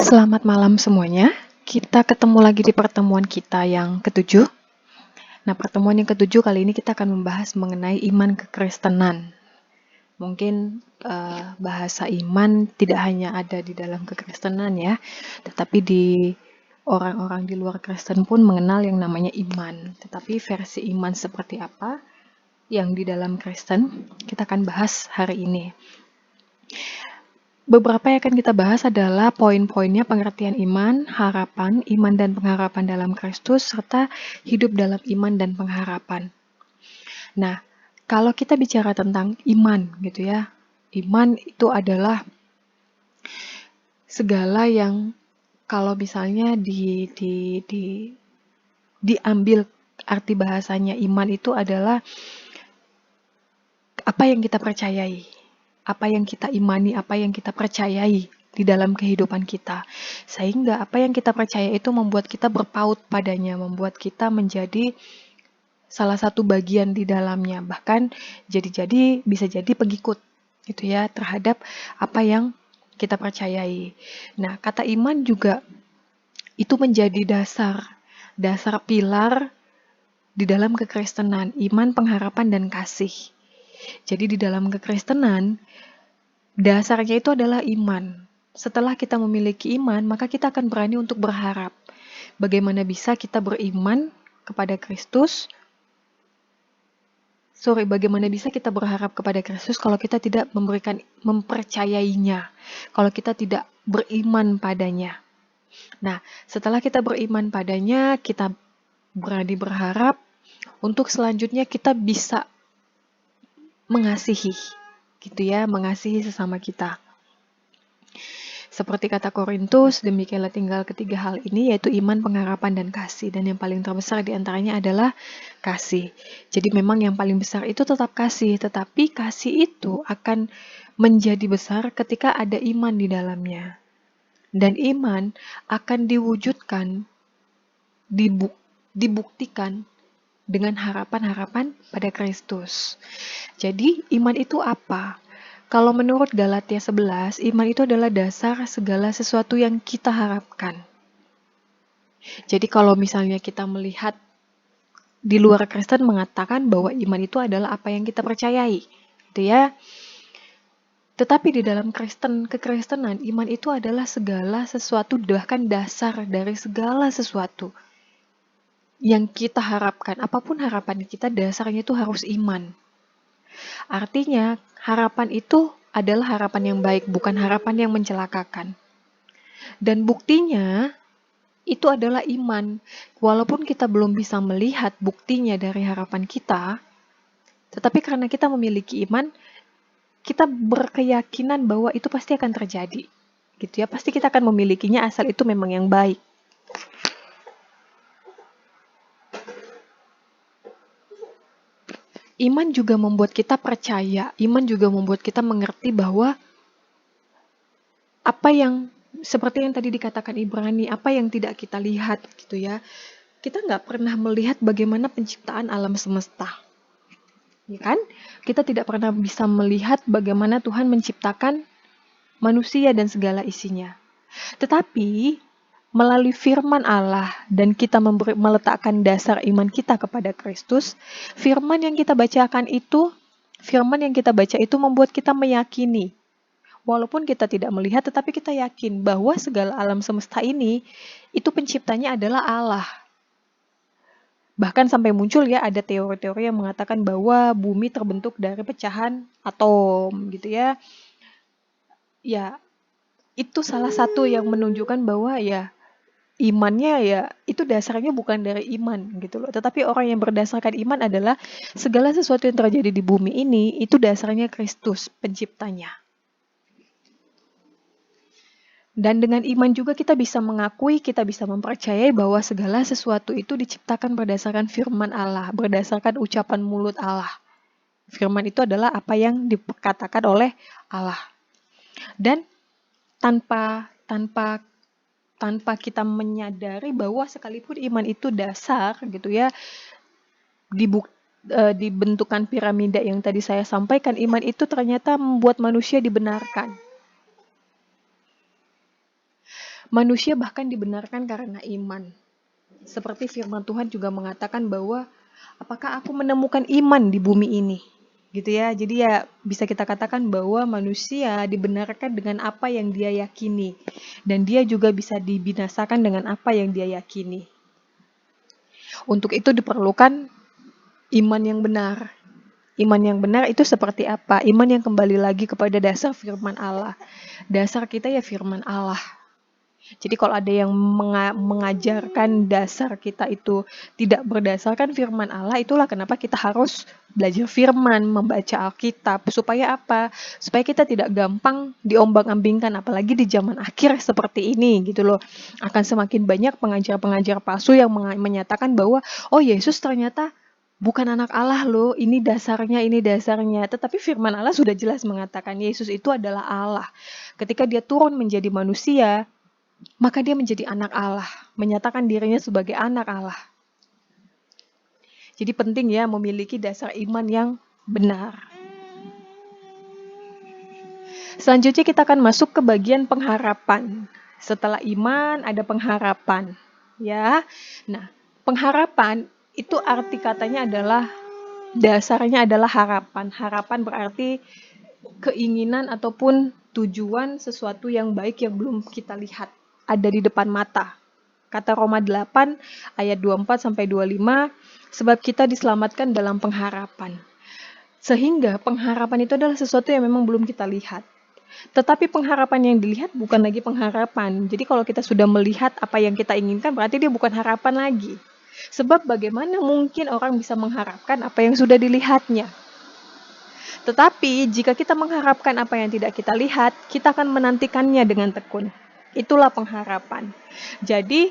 Selamat malam semuanya. Kita ketemu lagi di pertemuan kita yang ketujuh. Nah, pertemuan yang ketujuh kali ini kita akan membahas mengenai iman kekristenan. Mungkin bahasa iman tidak hanya ada di dalam kekristenan ya, tetapi di orang-orang di luar Kristen pun mengenal yang namanya iman. Tetapi versi iman seperti apa yang di dalam Kristen, kita akan bahas hari ini. Beberapa yang akan kita bahas adalah poin-poinnya pengertian iman, harapan, iman dan pengharapan dalam Kristus, serta hidup dalam iman dan pengharapan. Nah, kalau kita bicara tentang iman gitu ya, iman itu adalah segala yang kalau misalnya diambil arti bahasanya iman itu adalah apa yang kita percayai. Apa yang kita imani, apa yang kita percayai di dalam kehidupan kita. Sehingga apa yang kita percaya itu membuat kita berpaut padanya, membuat kita menjadi salah satu bagian di dalamnya. Bahkan bisa jadi pengikut gitu ya terhadap apa yang kita percayai. Nah, kata iman juga itu menjadi dasar pilar di dalam kekristenan, iman, pengharapan, dan kasih. Jadi di dalam kekristenan, dasarnya itu adalah iman. Setelah kita memiliki iman, maka kita akan berani untuk berharap. Bagaimana bisa kita beriman kepada Kristus? Bagaimana bisa kita berharap kepada Kristus kalau kita tidak mempercayainya, kalau kita tidak beriman padanya. Nah, setelah kita beriman padanya, kita berani berharap untuk selanjutnya kita bisa mengasihi, gitu ya, mengasihi sesama kita. Seperti kata Korintus, demikianlah tinggal ketiga hal ini, yaitu iman, pengharapan, dan kasih. Dan yang paling terbesar di antaranya adalah kasih. Jadi memang yang paling besar itu tetap kasih, tetapi kasih itu akan menjadi besar ketika ada iman di dalamnya. Dan iman akan diwujudkan, dibuktikan dengan harapan-harapan pada Kristus. Jadi iman itu apa? Kalau menurut Galatia 11, iman itu adalah dasar segala sesuatu yang kita harapkan. Jadi kalau misalnya kita melihat di luar Kristen mengatakan bahwa iman itu adalah apa yang kita percayai, gitu ya. Tetapi di dalam kekristenan, iman itu adalah segala sesuatu, bahkan dasar dari segala sesuatu yang kita harapkan. Apapun harapan kita, dasarnya itu harus iman. Artinya, harapan itu adalah harapan yang baik, bukan harapan yang mencelakakan. Dan buktinya, itu adalah iman. Walaupun kita belum bisa melihat buktinya dari harapan kita, tetapi karena kita memiliki iman, kita berkeyakinan bahwa itu pasti akan terjadi. Gitu ya, pasti kita akan memilikinya asal itu memang yang baik. Iman juga membuat kita percaya, iman juga membuat kita mengerti bahwa apa yang, seperti yang tadi dikatakan Ibrani, apa yang tidak kita lihat gitu ya. Kita nggak pernah melihat bagaimana penciptaan alam semesta. Ya kan? Kita tidak pernah bisa melihat bagaimana Tuhan menciptakan manusia dan segala isinya. Tetapi melalui firman Allah dan kita meletakkan dasar iman kita kepada Kristus, firman yang kita baca itu membuat kita meyakini. Walaupun kita tidak melihat, tetapi kita yakin bahwa segala alam semesta ini, itu penciptanya adalah Allah. Bahkan sampai muncul ya, ada teori-teori yang mengatakan bahwa bumi terbentuk dari pecahan atom, gitu ya. Ya, itu salah satu yang menunjukkan bahwa ya, imannya ya itu dasarnya bukan dari iman gitu loh, tetapi orang yang berdasarkan iman adalah segala sesuatu yang terjadi di bumi ini itu dasarnya Kristus penciptanya. Dan dengan iman juga kita bisa mengakui, kita bisa mempercayai bahwa segala sesuatu itu diciptakan berdasarkan firman Allah, berdasarkan ucapan mulut Allah. Firman itu adalah apa yang dikatakan oleh Allah. Dan tanpa kita menyadari bahwa sekalipun iman itu dasar gitu ya, dibentukan piramida yang tadi saya sampaikan, iman itu ternyata membuat manusia dibenarkan. Manusia bahkan dibenarkan karena iman. Seperti firman Tuhan juga mengatakan bahwa apakah aku menemukan iman di bumi ini? Gitu ya. Jadi ya bisa kita katakan bahwa manusia dibenarkan dengan apa yang dia yakini. Dan dia juga bisa dibinasakan dengan apa yang dia yakini. Untuk itu diperlukan iman yang benar. Iman yang benar itu seperti apa? Iman yang kembali lagi kepada dasar firman Allah. Dasar kita ya firman Allah. Jadi kalau ada yang mengajarkan dasar kita itu tidak berdasarkan firman Allah, itulah kenapa kita harus belajar firman, membaca Alkitab. Supaya apa? Supaya kita tidak gampang diombang-ambingkan, apalagi di zaman akhir seperti ini gitu loh. Akan semakin banyak pengajar-pengajar palsu yang menyatakan bahwa, oh Yesus ternyata bukan anak Allah loh, ini dasarnya. Tetapi firman Allah sudah jelas mengatakan Yesus itu adalah Allah. Ketika dia turun menjadi manusia, maka dia menjadi anak Allah, menyatakan dirinya sebagai anak Allah. Jadi penting ya memiliki dasar iman yang benar. Selanjutnya kita akan masuk ke bagian pengharapan. Setelah iman ada pengharapan, ya. Nah, pengharapan itu arti katanya adalah dasarnya adalah harapan. Harapan berarti keinginan ataupun tujuan sesuatu yang baik yang belum kita lihat, ada di depan mata. Kata Roma 8 ayat 24 sampai 25, sebab kita diselamatkan dalam pengharapan. Sehingga pengharapan itu adalah sesuatu yang memang belum kita lihat. Tetapi pengharapan yang dilihat bukan lagi pengharapan. Jadi kalau kita sudah melihat apa yang kita inginkan, berarti dia bukan harapan lagi. Sebab bagaimana mungkin orang bisa mengharapkan apa yang sudah dilihatnya? Tetapi jika kita mengharapkan apa yang tidak kita lihat, kita akan menantikannya dengan tekun. Itulah pengharapan. Jadi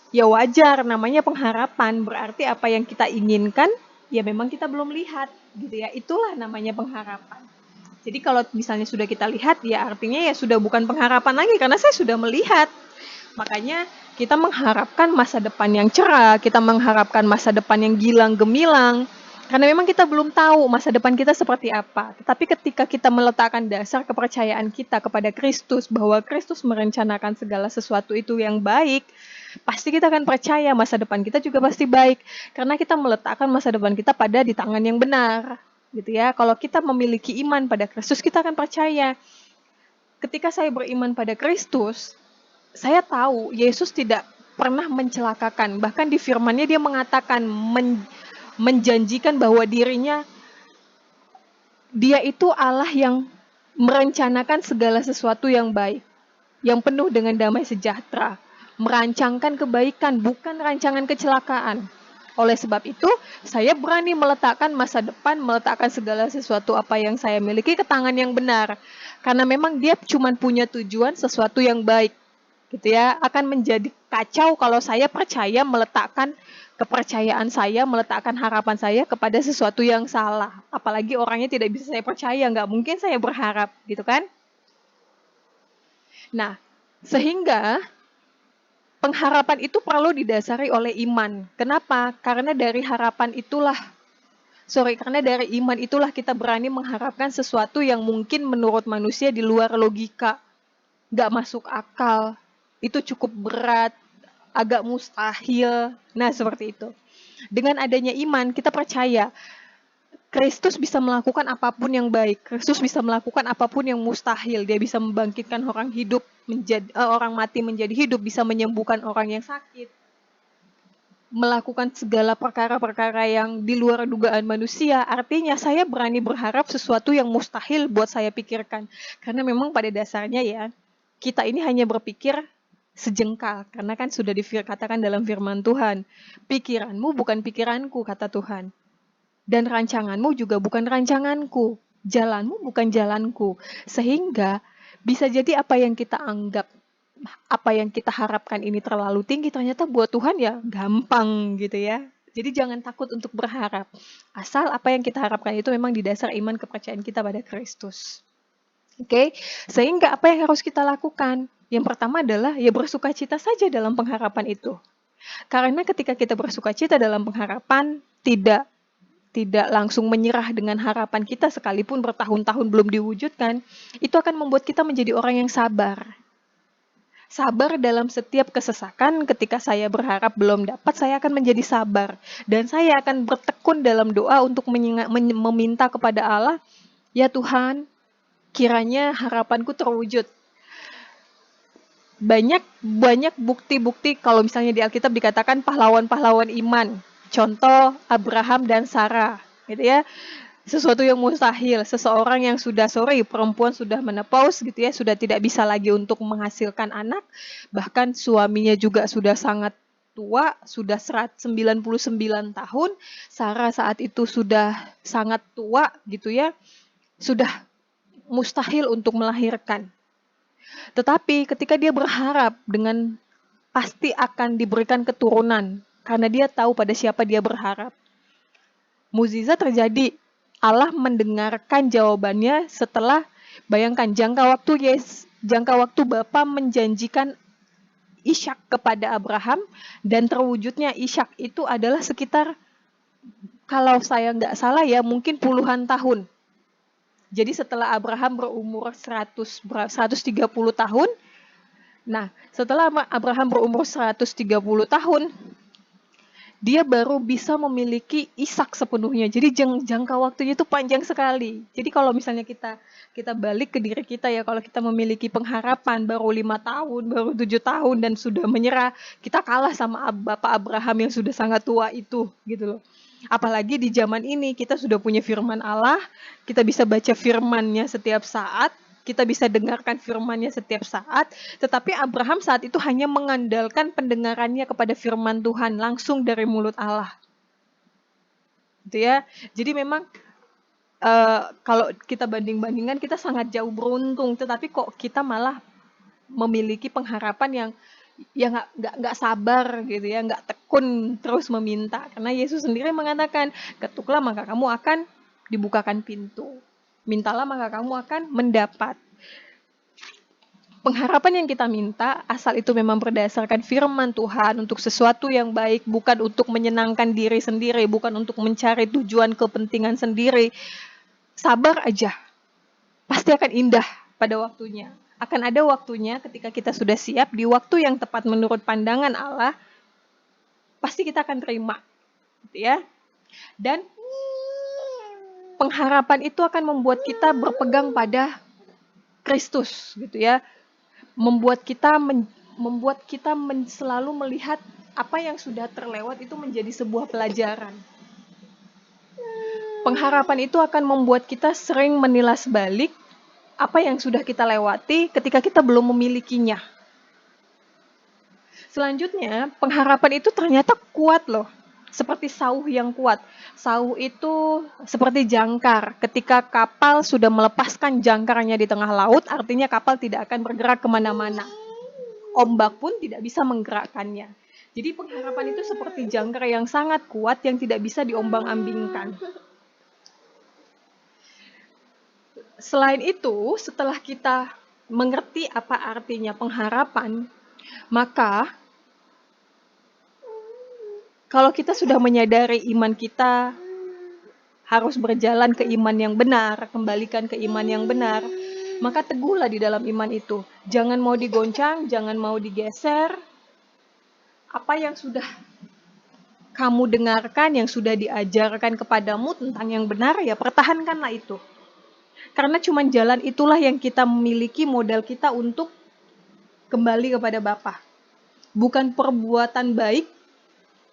ya wajar namanya pengharapan, berarti apa yang kita inginkan ya memang kita belum lihat gitu ya. Itulah namanya pengharapan. Jadi kalau misalnya sudah kita lihat ya artinya ya sudah bukan pengharapan lagi karena saya sudah melihat. Makanya kita mengharapkan masa depan yang cerah, kita mengharapkan masa depan yang gilang gemilang. Karena memang kita belum tahu masa depan kita seperti apa. Tetapi ketika kita meletakkan dasar kepercayaan kita kepada Kristus, bahwa Kristus merencanakan segala sesuatu itu yang baik, pasti kita akan percaya masa depan kita juga pasti baik. Karena kita meletakkan masa depan kita pada di tangan yang benar. Gitu ya. Kalau kita memiliki iman pada Kristus, kita akan percaya. Ketika saya beriman pada Kristus, saya tahu Yesus tidak pernah mencelakakan. Bahkan di firman-Nya dia mengatakan, menjanjikan bahwa dia itu Allah yang merencanakan segala sesuatu yang baik, yang penuh dengan damai sejahtera, merancangkan kebaikan, bukan rancangan kecelakaan. Oleh sebab itu, saya berani meletakkan masa depan, meletakkan segala sesuatu apa yang saya miliki ke tangan yang benar. Karena memang dia cuma punya tujuan sesuatu yang baik. Gitu ya, akan menjadi kacau kalau saya percaya meletakkan kepercayaan saya, meletakkan harapan saya kepada sesuatu yang salah. Apalagi orangnya tidak bisa saya percaya, nggak mungkin saya berharap, gitu kan? Nah, sehingga pengharapan itu perlu didasari oleh iman. Kenapa? Karena dari iman itulah kita berani mengharapkan sesuatu yang mungkin menurut manusia di luar logika, nggak masuk akal, itu cukup berat, agak mustahil. Nah, seperti itu. Dengan adanya iman, kita percaya Kristus bisa melakukan apapun yang baik. Kristus bisa melakukan apapun yang mustahil. Dia bisa membangkitkan orang mati menjadi hidup, bisa menyembuhkan orang yang sakit, melakukan segala perkara-perkara yang di luar dugaan manusia. Artinya saya berani berharap sesuatu yang mustahil buat saya pikirkan. Karena memang pada dasarnya ya, kita ini hanya berpikir sejengkal, karena kan sudah dikatakan dalam firman Tuhan, pikiranmu bukan pikiranku, kata Tuhan, dan rancanganmu juga bukan rancanganku, jalanmu bukan jalanku. Sehingga bisa jadi apa yang kita anggap, apa yang kita harapkan ini terlalu tinggi, ternyata buat Tuhan ya gampang gitu ya. Jadi jangan takut untuk berharap, asal apa yang kita harapkan itu memang di dasar iman kepercayaan kita pada Kristus. Oke, sehingga apa yang harus kita lakukan? Yang pertama adalah ya bersukacita saja dalam pengharapan itu. Karena ketika kita bersukacita dalam pengharapan, tidak langsung menyerah dengan harapan kita sekalipun bertahun-tahun belum diwujudkan, itu akan membuat kita menjadi orang yang sabar. Sabar dalam setiap kesesakan. Ketika saya berharap belum dapat, saya akan menjadi sabar. Dan saya akan bertekun dalam doa untuk meminta kepada Allah, ya Tuhan, kiranya harapanku terwujud. Banyak bukti-bukti kalau misalnya di Alkitab dikatakan pahlawan-pahlawan iman. Contoh Abraham dan Sarah, gitu ya. Sesuatu yang mustahil, seseorang yang perempuan sudah menopause gitu ya, sudah tidak bisa lagi untuk menghasilkan anak, bahkan suaminya juga sudah sangat tua, sudah 99 tahun, Sarah saat itu sudah sangat tua gitu ya, sudah mustahil untuk melahirkan. Tetapi ketika dia berharap dengan pasti akan diberikan keturunan, karena dia tahu pada siapa dia berharap, mukjizat terjadi. Allah mendengarkan jawabannya setelah, bayangkan jangka waktu Bapa menjanjikan Ishak kepada Abraham, dan terwujudnya Ishak itu adalah sekitar, kalau saya nggak salah ya, mungkin puluhan tahun. Jadi setelah Abraham berumur 130 tahun, nah setelah Abraham berumur 130 tahun, dia baru bisa memiliki Ishak sepenuhnya. Jadi jangka waktunya itu panjang sekali. Jadi kalau misalnya kita balik ke diri kita ya, kalau kita memiliki pengharapan baru 5 tahun, baru 7 tahun dan sudah menyerah, kita kalah sama Bapak Abraham yang sudah sangat tua itu, gitu loh. Apalagi di zaman ini kita sudah punya firman Allah, kita bisa baca firman-Nya setiap saat, kita bisa dengarkan firman-Nya setiap saat, tetapi Abraham saat itu hanya mengandalkan pendengarannya kepada firman Tuhan langsung dari mulut Allah. Gitu ya. Jadi memang kalau kita banding-bandingkan, kita sangat jauh beruntung, tetapi kok kita malah memiliki pengharapan yang nggak sabar gitu ya, nggak tekun terus meminta. Karena Yesus sendiri mengatakan, ketuklah maka kamu akan dibukakan pintu. Mintalah maka kamu akan mendapat. Pengharapan yang kita minta, asal itu memang berdasarkan firman Tuhan untuk sesuatu yang baik, bukan untuk menyenangkan diri sendiri, bukan untuk mencari tujuan kepentingan sendiri. Sabar aja. Pasti akan indah pada waktunya. Akan ada waktunya ketika kita sudah siap, di waktu yang tepat menurut pandangan Allah, pasti kita akan terima. Gitu ya. Dan pengharapan itu akan membuat kita berpegang pada Kristus, gitu ya. Membuat kita selalu melihat apa yang sudah terlewat itu menjadi sebuah pelajaran. Pengharapan itu akan membuat kita sering menilas balik apa yang sudah kita lewati ketika kita belum memilikinya. Selanjutnya, pengharapan itu ternyata kuat loh. Seperti sauh yang kuat. Sauh itu seperti jangkar. Ketika kapal sudah melepaskan jangkarnya di tengah laut, artinya kapal tidak akan bergerak kemana-mana. Ombak pun tidak bisa menggerakkannya. Jadi pengharapan itu seperti jangkar yang sangat kuat yang tidak bisa diombang-ambingkan. Selain itu, setelah kita mengerti apa artinya pengharapan, maka kalau kita sudah menyadari iman kita harus berjalan ke iman yang benar, kembalikan ke iman yang benar, maka teguhlah di dalam iman itu. Jangan mau digoncang, jangan mau digeser. Apa yang sudah kamu dengarkan, yang sudah diajarkan kepadamu tentang yang benar, ya pertahankanlah itu. Karena cuma jalan itulah yang kita memiliki modal kita untuk kembali kepada Bapa. Bukan perbuatan baik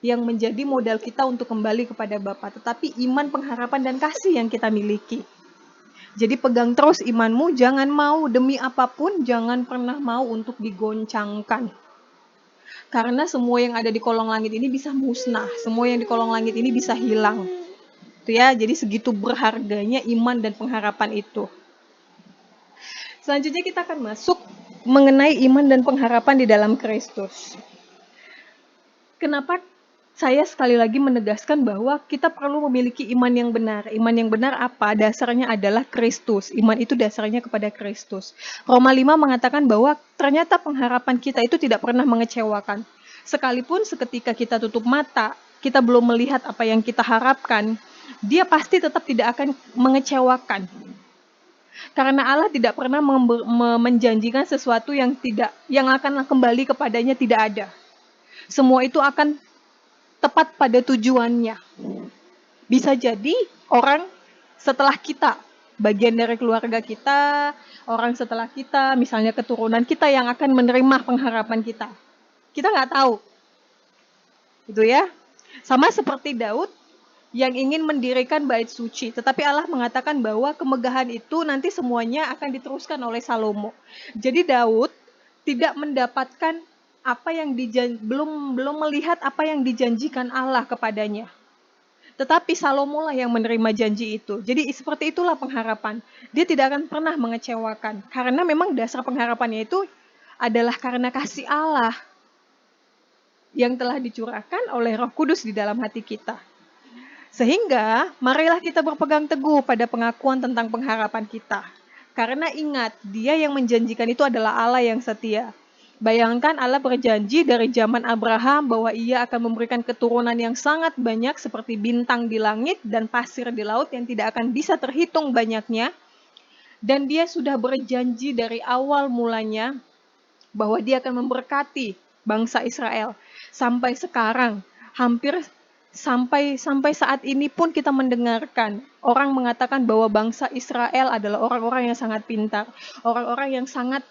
yang menjadi modal kita untuk kembali kepada Bapa, tetapi iman, pengharapan, dan kasih yang kita miliki. Jadi pegang terus imanmu, jangan mau demi apapun, jangan pernah mau untuk digoncangkan. Karena semua yang ada di kolong langit ini bisa musnah, semua yang di kolong langit ini bisa hilang. Itu ya, jadi segitu berharganya iman dan pengharapan itu. Selanjutnya kita akan masuk mengenai iman dan pengharapan di dalam Kristus. Kenapa saya sekali lagi menegaskan bahwa kita perlu memiliki iman yang benar. Iman yang benar apa? Dasarnya adalah Kristus. Iman itu dasarnya kepada Kristus. Roma 5 mengatakan bahwa ternyata pengharapan kita itu tidak pernah mengecewakan. Sekalipun seketika kita tutup mata, kita belum melihat apa yang kita harapkan, dia pasti tetap tidak akan mengecewakan. Karena Allah tidak pernah menjanjikan sesuatu yang akan kembali kepadanya tidak ada. Semua itu akan tepat pada tujuannya. Bisa jadi orang setelah kita, bagian dari keluarga kita, orang setelah kita, misalnya keturunan kita yang akan menerima pengharapan kita. Kita nggak tahu. Gitu ya. Sama seperti Daud yang ingin mendirikan bait suci, tetapi Allah mengatakan bahwa kemegahan itu nanti semuanya akan diteruskan oleh Salomo. Jadi Daud tidak mendapatkan apa yang belum melihat apa yang dijanjikan Allah kepadanya. Tetapi Salomo lah yang menerima janji itu. Jadi seperti itulah pengharapan. Dia tidak akan pernah mengecewakan. Karena memang dasar pengharapannya itu adalah karena kasih Allah yang telah dicurahkan oleh Roh Kudus di dalam hati kita. Sehingga marilah kita berpegang teguh pada pengakuan tentang pengharapan kita. Karena ingat, Dia yang menjanjikan itu adalah Allah yang setia. Bayangkan Allah berjanji dari zaman Abraham bahwa Ia akan memberikan keturunan yang sangat banyak seperti bintang di langit dan pasir di laut yang tidak akan bisa terhitung banyaknya. Dan Dia sudah berjanji dari awal mulanya bahwa Dia akan memberkati bangsa Israel. Sampai sekarang, hampir sampai saat ini pun kita mendengarkan orang mengatakan bahwa bangsa Israel adalah orang-orang yang sangat pintar, orang-orang yang sangat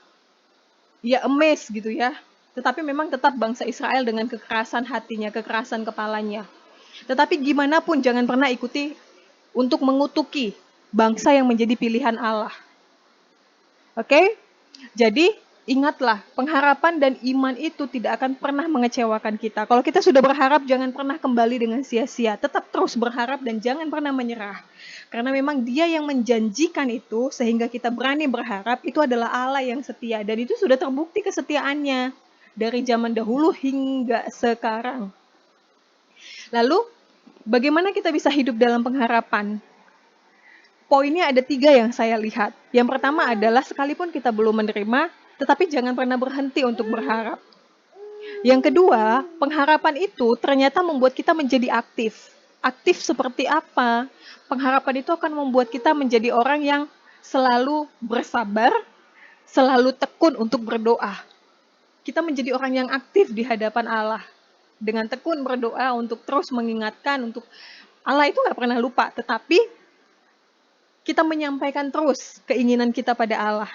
amazed gitu ya. Tetapi memang tetap bangsa Israel dengan kekerasan hatinya, kekerasan kepalanya. Tetapi gimana pun jangan pernah ikuti untuk mengutuki bangsa yang menjadi pilihan Allah. Oke? Jadi ingatlah, pengharapan dan iman itu tidak akan pernah mengecewakan kita. Kalau kita sudah berharap, jangan pernah kembali dengan sia-sia. Tetap terus berharap dan jangan pernah menyerah. Karena memang Dia yang menjanjikan itu, sehingga kita berani berharap, itu adalah Allah yang setia. Dan itu sudah terbukti kesetiaannya dari zaman dahulu hingga sekarang. Lalu, bagaimana kita bisa hidup dalam pengharapan? Poinnya ada 3 yang saya lihat. Yang pertama adalah sekalipun kita belum menerima, tetapi jangan pernah berhenti untuk berharap. Yang kedua, pengharapan itu ternyata membuat kita menjadi aktif. Aktif seperti apa? Pengharapan itu akan membuat kita menjadi orang yang selalu bersabar, selalu tekun untuk berdoa. Kita menjadi orang yang aktif di hadapan Allah. Dengan tekun berdoa untuk terus mengingatkan, untuk Allah itu nggak pernah lupa, tetapi kita menyampaikan terus keinginan kita pada Allah.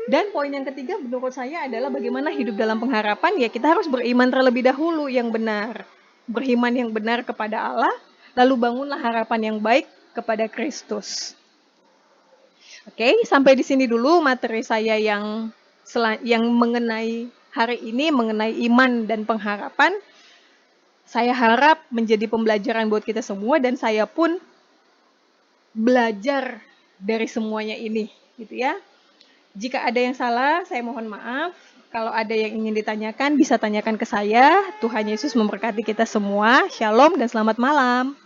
Dan poin yang ketiga menurut saya adalah bagaimana hidup dalam pengharapan, ya kita harus beriman terlebih dahulu yang benar. Beriman yang benar kepada Allah, lalu bangunlah harapan yang baik kepada Kristus. Oke, sampai di sini dulu materi saya yang mengenai hari ini, mengenai iman dan pengharapan. Saya harap menjadi pembelajaran buat kita semua dan saya pun belajar dari semuanya ini, gitu ya. Jika ada yang salah, saya mohon maaf. Kalau ada yang ingin ditanyakan, bisa tanyakan ke saya. Tuhan Yesus memberkati kita semua. Shalom dan selamat malam.